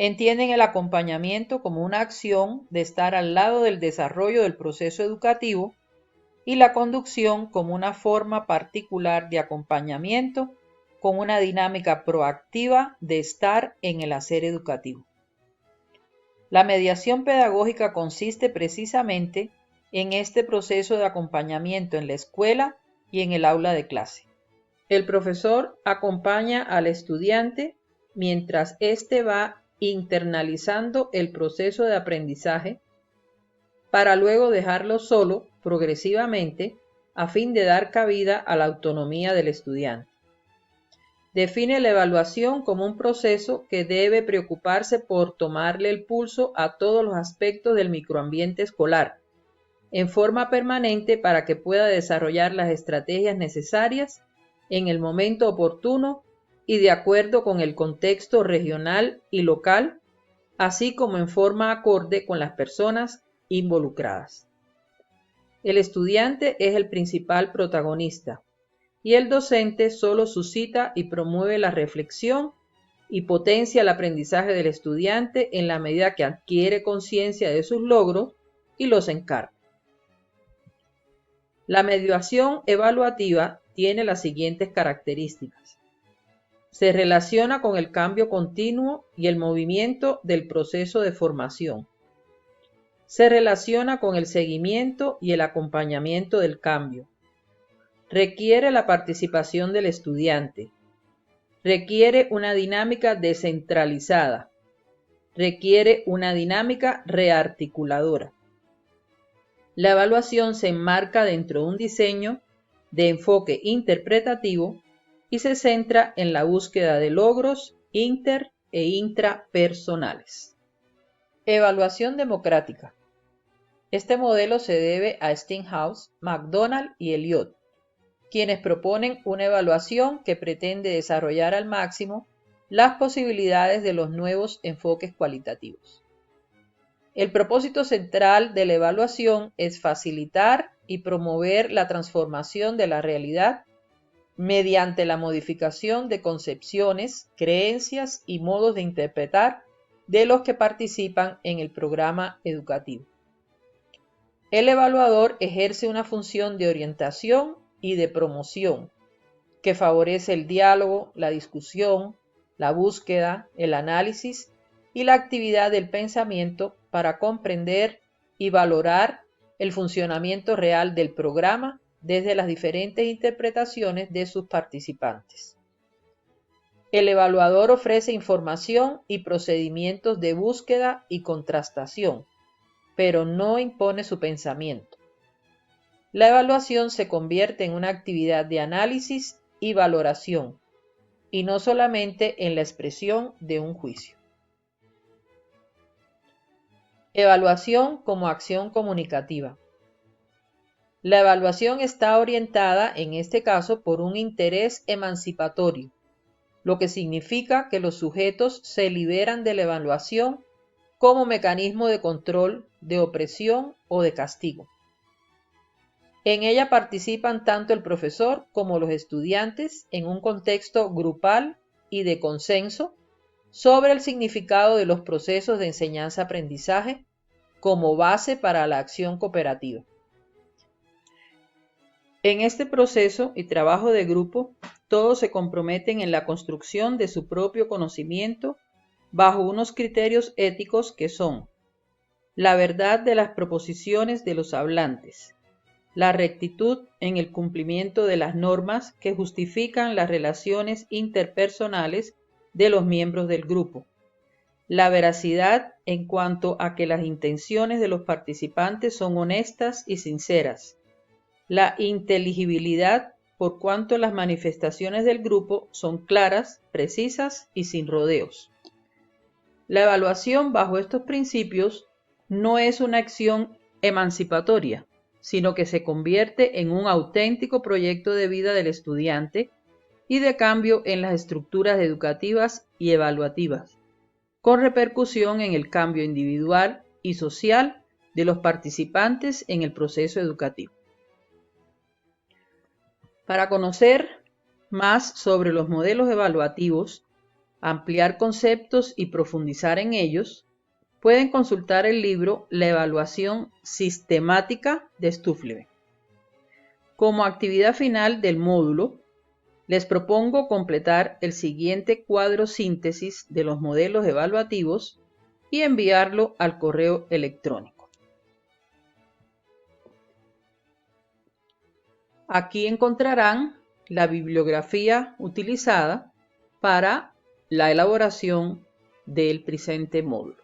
Entienden el acompañamiento como una acción de estar al lado del desarrollo del proceso educativo y la conducción como una forma particular de acompañamiento con una dinámica proactiva de estar en el hacer educativo. La mediación pedagógica consiste precisamente en este proceso de acompañamiento en la escuela y en el aula de clase. El profesor acompaña al estudiante mientras éste va internalizando el proceso de aprendizaje para luego dejarlo solo progresivamente a fin de dar cabida a la autonomía del estudiante. Define la evaluación como un proceso que debe preocuparse por tomarle el pulso a todos los aspectos del microambiente escolar, en forma permanente para que pueda desarrollar las estrategias necesarias en el momento oportuno y de acuerdo con el contexto regional y local, así como en forma acorde con las personas involucradas. El estudiante es el principal protagonista y el docente solo suscita y promueve la reflexión y potencia el aprendizaje del estudiante en la medida que adquiere conciencia de sus logros y los encarga. La mediación evaluativa tiene las siguientes características. Se relaciona con el cambio continuo y el movimiento del proceso de formación. Se relaciona con el seguimiento y el acompañamiento del cambio. Requiere la participación del estudiante. Requiere una dinámica descentralizada. Requiere una dinámica rearticuladora. La evaluación se enmarca dentro de un diseño de enfoque interpretativo y se centra en la búsqueda de logros inter- e intrapersonales. Evaluación democrática. Este modelo se debe a Steinhaus, McDonald y Elliott, quienes proponen una evaluación que pretende desarrollar al máximo las posibilidades de los nuevos enfoques cualitativos. El propósito central de la evaluación es facilitar y promover la transformación de la realidad mediante la modificación de concepciones, creencias y modos de interpretar de los que participan en el programa educativo. El evaluador ejerce una función de orientación y de promoción que favorece el diálogo, la discusión, la búsqueda, el análisis y la actividad del pensamiento para comprender y valorar el funcionamiento real del programa desde las diferentes interpretaciones de sus participantes. El evaluador ofrece información y procedimientos de búsqueda y contrastación, pero no impone su pensamiento. La evaluación se convierte en una actividad de análisis y valoración, y no solamente en la expresión de un juicio. Evaluación como acción comunicativa. La evaluación está orientada, en este caso, por un interés emancipatorio, lo que significa que los sujetos se liberan de la evaluación como mecanismo de control, de opresión o de castigo. En ella participan tanto el profesor como los estudiantes en un contexto grupal y de consenso sobre el significado de los procesos de enseñanza-aprendizaje como base para la acción cooperativa. En este proceso y trabajo de grupo, todos se comprometen en la construcción de su propio conocimiento bajo unos criterios éticos que son la verdad de las proposiciones de los hablantes, la rectitud en el cumplimiento de las normas que justifican las relaciones interpersonales de los miembros del grupo, la veracidad en cuanto a que las intenciones de los participantes son honestas y sinceras, la inteligibilidad por cuanto las manifestaciones del grupo son claras, precisas y sin rodeos. La evaluación bajo estos principios no es una acción emancipatoria, sino que se convierte en un auténtico proyecto de vida del estudiante y de cambio en las estructuras educativas y evaluativas, con repercusión en el cambio individual y social de los participantes en el proceso educativo. Para conocer más sobre los modelos evaluativos, ampliar conceptos y profundizar en ellos, pueden consultar el libro La evaluación sistemática de Stuflev. Como actividad final del módulo, les propongo completar el siguiente cuadro síntesis de los modelos evaluativos y enviarlo al correo electrónico. Aquí encontrarán la bibliografía utilizada para la elaboración del presente módulo.